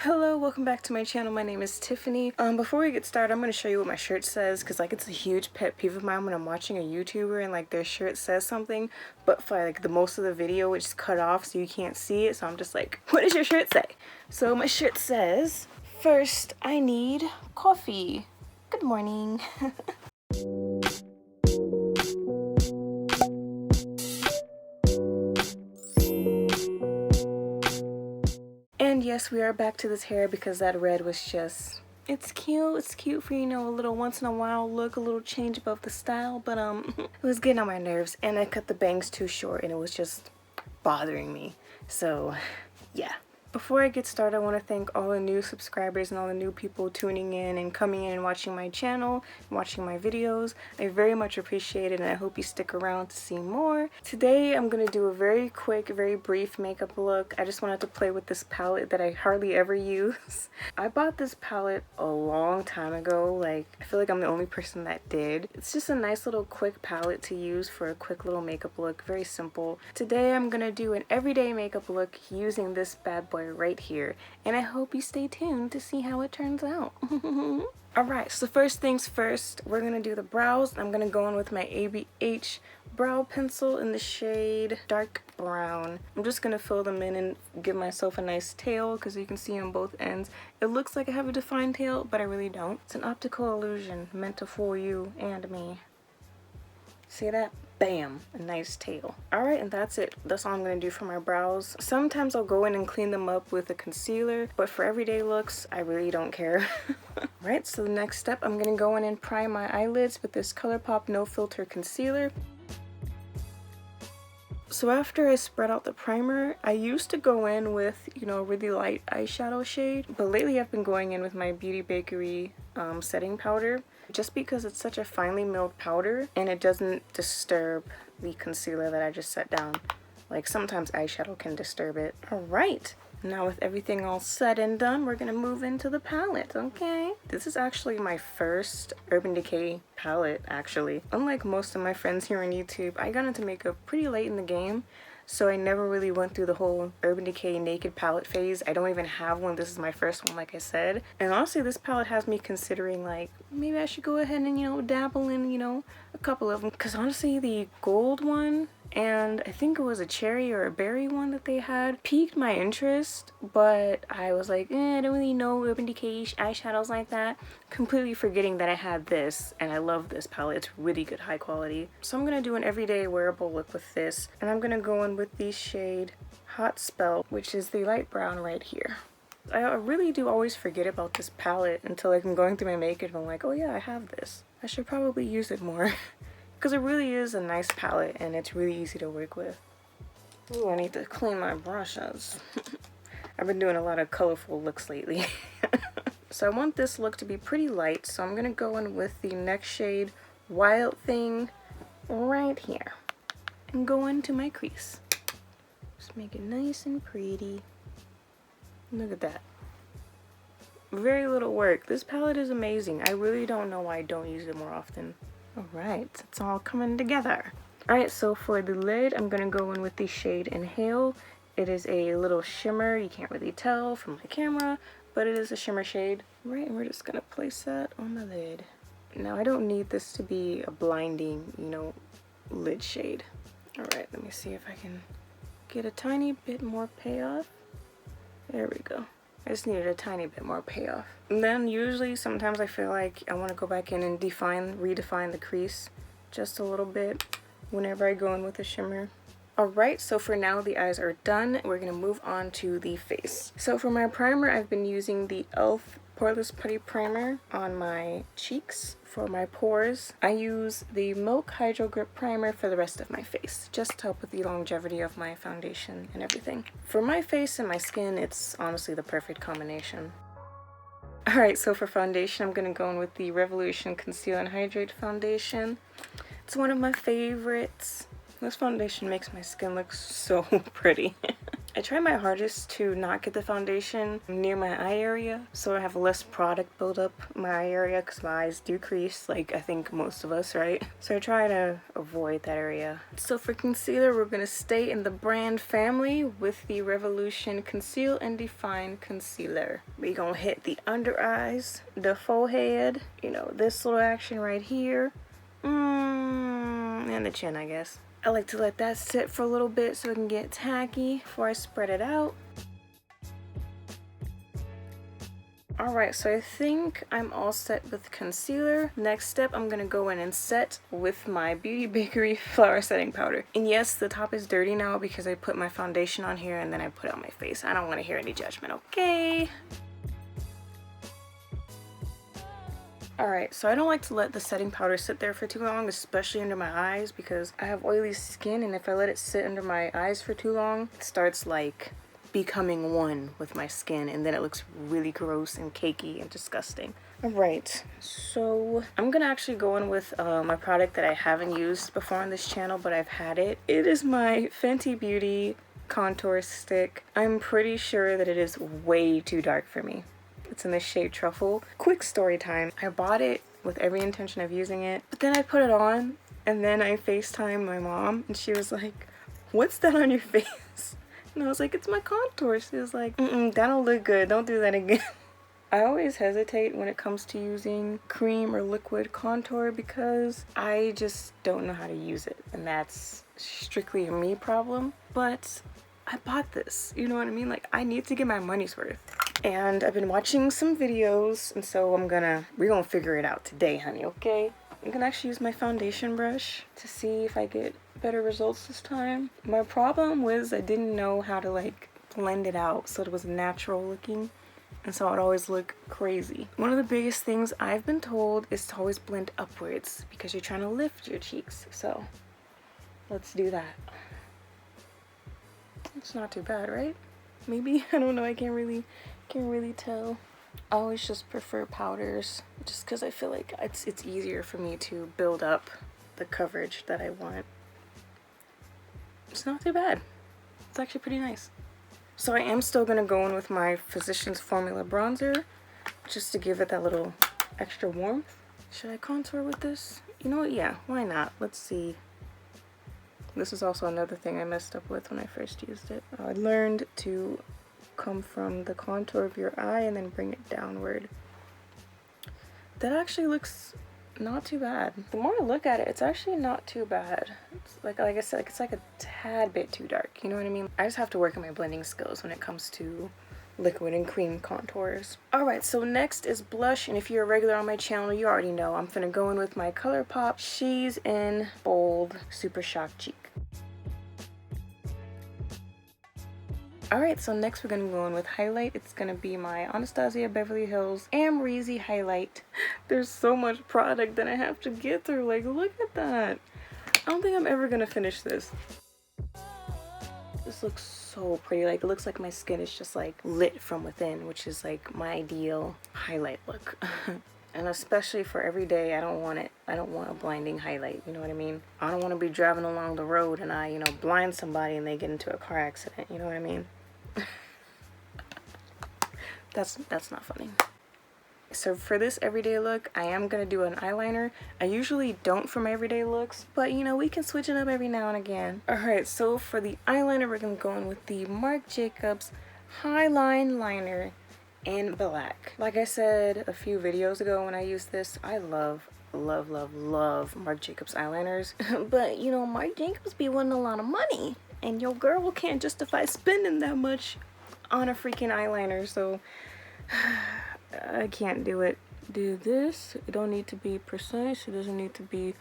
Hello, welcome back to my channel. My name is Tiffany. Before we get started, I'm going to show you what my shirt says, because like it's a huge pet peeve of mine when I'm watching a YouTuber and like their shirt says something, but for like the most of the video it's cut off so you can't see it, so I'm just like, what does your shirt say? So my shirt says, first I need coffee. Good morning. And yes, we are back to this hair because that red was just, it's cute for, you know, a little once in a while look, a little change above the style, but it was getting on my nerves, and I cut the bangs too short and it was just bothering me. So yeah. Before I get started, I want to thank all the new subscribers and all the new people tuning in and coming in and watching my channel, watching my videos. I very much appreciate it, and I hope you stick around to see more. Today I'm going to do a very quick, very brief makeup look. I just wanted to play with this palette that I hardly ever use. I bought this palette a long time ago. Like, I feel like I'm the only person that did. It's just a nice little quick palette to use for a quick little makeup look. Very simple. Today I'm going to do an everyday makeup look using this bad boy right here, and I hope you stay tuned to see how it turns out. Alright, so first things first, we're gonna do the brows. I'm gonna go in with my ABH brow pencil in the shade dark brown. I'm just gonna fill them in and give myself a nice tail, because you can see on both ends it looks like I have a defined tail, but I really don't. It's an optical illusion meant to fool you and me. See that? Bam! A nice tail. Alright, and that's it. That's all I'm going to do for my brows. Sometimes I'll go in and clean them up with a concealer, but for everyday looks, I really don't care. Alright, so the next step, I'm going to go in and prime my eyelids with this ColourPop No Filter Concealer. So after I spread out the primer, I used to go in with, you know, a really light eyeshadow shade, but lately I've been going in with my Beauty Bakery setting powder, just because it's such a finely milled powder and it doesn't disturb the concealer that I just set down. Like, sometimes eyeshadow can disturb it. Alright, now with everything all said and done, we're gonna move into the palette, okay? This is actually my first Urban Decay palette, actually. Unlike most of my friends here on YouTube, I got into makeup pretty late in the game, so I never really went through the whole Urban Decay naked palette phase. I don't even have one. This is my first one, like I said. And honestly, this palette has me considering, like, maybe I should go ahead and, you know, dabble in, you know, a couple of them. Because honestly, the gold one, and I think it was a cherry or a berry one that they had, piqued my interest, but I was like, I don't really know Urban Decay eyeshadows like that, completely forgetting that I had this, and I love this palette. It's really good, high quality. So I'm gonna do an everyday wearable look with this, and I'm gonna go in with the shade Hot Spell, which is the light brown right here. I really do always forget about this palette until like I'm going through my makeup and I'm like, oh yeah, I have this. I should probably use it more. Because it really is a nice palette and it's really easy to work with. Ooh, I need to clean my brushes. I've been doing a lot of colorful looks lately. So I want this look to be pretty light, so I'm going to go in with the next shade, Wild Thing, right here. And go into my crease. Just make it nice and pretty. Look at that. Very little work. This palette is amazing. I really don't know why I don't use it more often. Alright, it's all coming together. Alright, so for the lid, I'm going to go in with the shade Inhale. It is a little shimmer. You can't really tell from my camera, but it is a shimmer shade. Right, and we're just going to place that on the lid. Now, I don't need this to be a blinding, you know, lid shade. Alright, let me see if I can get a tiny bit more payoff. There we go. I just needed a tiny bit more payoff. And then usually, sometimes I feel like I want to go back in and redefine the crease just a little bit whenever I go in with a shimmer. Alright, so for now the eyes are done. We're going to move on to the face. So for my primer, I've been using the e.l.f. Poreless Putty Primer on my cheeks. For my pores, I use the Milk Hydro Grip Primer for the rest of my face, just to help with the longevity of my foundation and everything. For my face and my skin, it's honestly the perfect combination. Alright, so for foundation, I'm going to go in with the Revolution Conceal and Hydrate Foundation. It's one of my favorites. This foundation makes my skin look so pretty. I try my hardest to not get the foundation near my eye area so I have less product build up in my eye area because my eyes do crease, like I think most of us, right? So I try to avoid that area. So for concealer, we're going to stay in the brand family with the Revolution Conceal and Define Concealer. We're going to hit the under eyes, the forehead, you know, this little action right here, and the chin, I guess. I like to let that sit for a little bit so it can get tacky before I spread it out. Alright, so I think I'm all set with concealer. Next step, I'm going to go in and set with my Beauty Bakery Flower Setting Powder. And yes, the top is dirty now because I put my foundation on here and then I put it on my face. I don't want to hear any judgment, okay? Alright, so I don't like to let the setting powder sit there for too long, especially under my eyes, because I have oily skin, and if I let it sit under my eyes for too long, it starts like becoming one with my skin, and then it looks really gross and cakey and disgusting. Alright, so I'm gonna actually go in with my product that I haven't used before on this channel, but I've had it. It is my Fenty Beauty contour stick. I'm pretty sure that it is way too dark for me. It's in the shade Truffle. Quick story time. I bought it with every intention of using it, but then I put it on and then I FaceTimed my mom and she was like, "What's that on your face?" And I was like, "It's my contour." She was like, that don't look good. Don't do that again." I always hesitate when it comes to using cream or liquid contour because I just don't know how to use it, and that's strictly a me problem. But I bought this, you know what I mean? Like, I need to get my money's worth. And I've been watching some videos, and so we're gonna figure it out today, honey, okay? I'm gonna actually use my foundation brush to see if I get better results this time. My problem was I didn't know how to like blend it out so it was natural looking, and so it always look crazy. One of the biggest things I've been told is to always blend upwards because you're trying to lift your cheeks. So let's do that. It's not too bad, right? Maybe? I don't know. I can't really tell. I always just prefer powders just because I feel like it's easier for me to build up the coverage that I want. It's not too bad. It's actually pretty nice. So I am still going to go in with my Physicians Formula bronzer just to give it that little extra warmth. Should I contour with this? You know what? Yeah, why not? Let's see. This is also another thing I messed up with when I first used it. I learned to come from the contour of your eye and then bring it downward. That actually looks not too bad. The more I look at it, it's actually not too bad. It's like I said, it's like a tad bit too dark, you know what I mean? I just have to work on my blending skills when it comes to liquid and cream contours. Alright, so next is blush, and if you're a regular on my channel, you already know I'm gonna go in with my ColourPop She's in Bold Super Shock Cheek. Alright, so next we're gonna go in with highlight. It's gonna be my Anastasia Beverly Hills Amrezy highlight. There's so much product that I have to get through. Like, look at that. I don't think I'm ever gonna finish this. This looks so pretty. Like, it looks like my skin is just like lit from within, which is like my ideal highlight look. And especially for every day, I don't want a blinding highlight, you know what I mean? I don't want to be driving along the road and I, blind somebody and they get into a car accident, you know what I mean? That's not funny. So for this everyday look, I am going to do an eyeliner. I usually don't for my everyday looks, but we can switch it up every now and again. Alright, so for the eyeliner, we're going to go in with the Marc Jacobs Highline Liner in black. Like I said a few videos ago when I used this, I love Marc Jacobs eyeliners. But Marc Jacobs be wanting a lot of money, and your girl can't justify spending that much on a freaking eyeliner, so I can't do it. Do this. It don't need to be precise. It doesn't need to be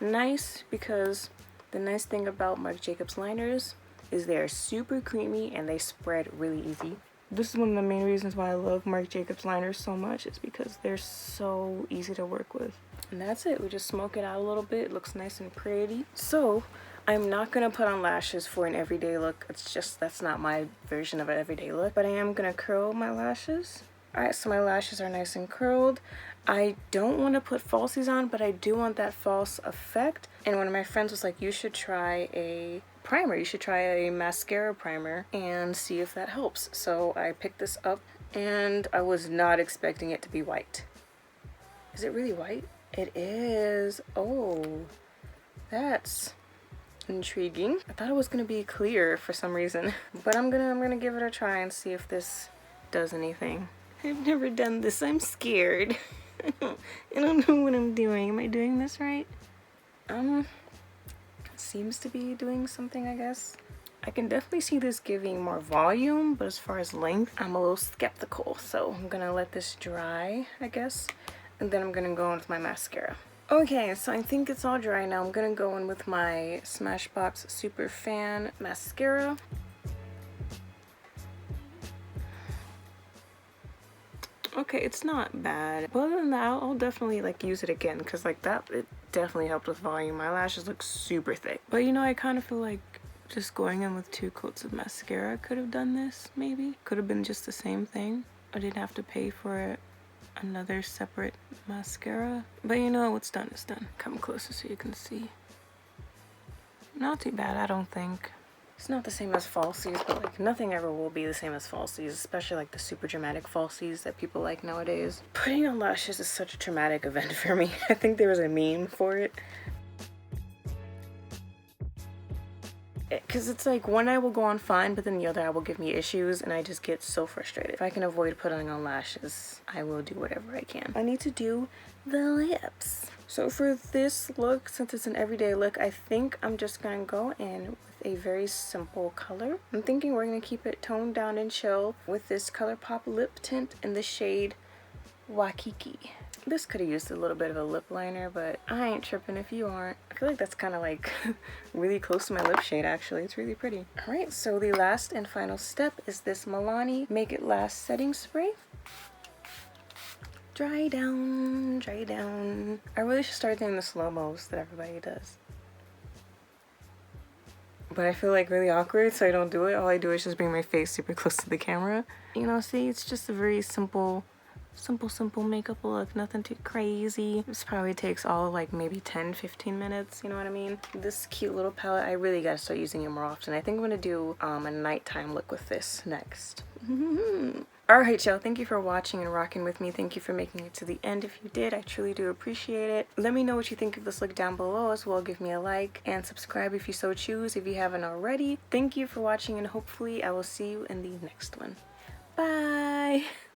nice, because the nice thing about Marc Jacobs liners is they're super creamy and they spread really easy. This is one of the main reasons why I love Marc Jacobs liners so much. It's because they're so easy to work with. And that's it. We just smoke it out a little bit. It looks nice and pretty. So I'm not going to put on lashes for an everyday look. That's not my version of an everyday look. But I am going to curl my lashes. Alright, so my lashes are nice and curled. I don't want to put falsies on, but I do want that false effect. And one of my friends was like, you should try a primer. You should try a mascara primer and see if that helps. So I picked this up and I was not expecting it to be white. Is it really white? It is. Oh, that's intriguing. I thought it was gonna be clear for some reason, but I'm gonna give it a try and see if this does anything. I've never done this. I'm scared. I don't know what I'm doing. Am I doing this right? Seems to be doing something, I guess. I can definitely see this giving more volume, but as far as length, I'm a little skeptical. So I'm gonna let this dry, I guess, and then I'm gonna go in with my mascara. Okay, so I think it's all dry now. I'm gonna go in with my Smashbox Super Fan mascara. Okay, it's not bad. But other than that, I'll definitely like use it again because like that, it definitely helped with volume. My lashes look super thick. But you know, I kind of feel like just going in with 2 coats of mascara could have done this, maybe. Could have been just the same thing. I didn't have to pay for another separate mascara. But you know, what's done is done. Come closer so you can see. Not too bad, I don't think. It's not the same as falsies, but like nothing ever will be the same as falsies, especially like the super dramatic falsies that people like nowadays. Putting on lashes is such a traumatic event for me. I think there was a meme for it. Because it's like one eye will go on fine, but then the other eye will give me issues, and I just get so frustrated. If I can avoid putting on lashes, I will do whatever I can. I need to do the lips. So for this look, since it's an everyday look, I think I'm just gonna go in with a very simple color. I'm thinking we're gonna keep it toned down and chill with this ColourPop lip tint in the shade Waikiki. This could have used a little bit of a lip liner, but I ain't tripping if you aren't. I feel like that's kind of like really close to my lip shade, actually. It's really pretty. All right, so the last and final step is this Milani Make It Last setting spray. Dry down, dry down. I really should start doing the slow-mos that everybody does. But I feel like really awkward, so I don't do it. All I do is just bring my face super close to the camera. You know, see, it's just a very simple makeup look, nothing too crazy. This probably takes all like maybe 10-15 minutes, you know what I mean? This cute little palette, I really gotta start using it more often. I think I'm gonna do a nighttime look with this next. Alright y'all, thank you for watching and rocking with me. Thank you for making it to the end. If you did, I truly do appreciate it. Let me know what you think of this look down below as well. Give me a like and subscribe if you so choose if you haven't already. Thank you for watching and hopefully I will see you in the next one. Bye!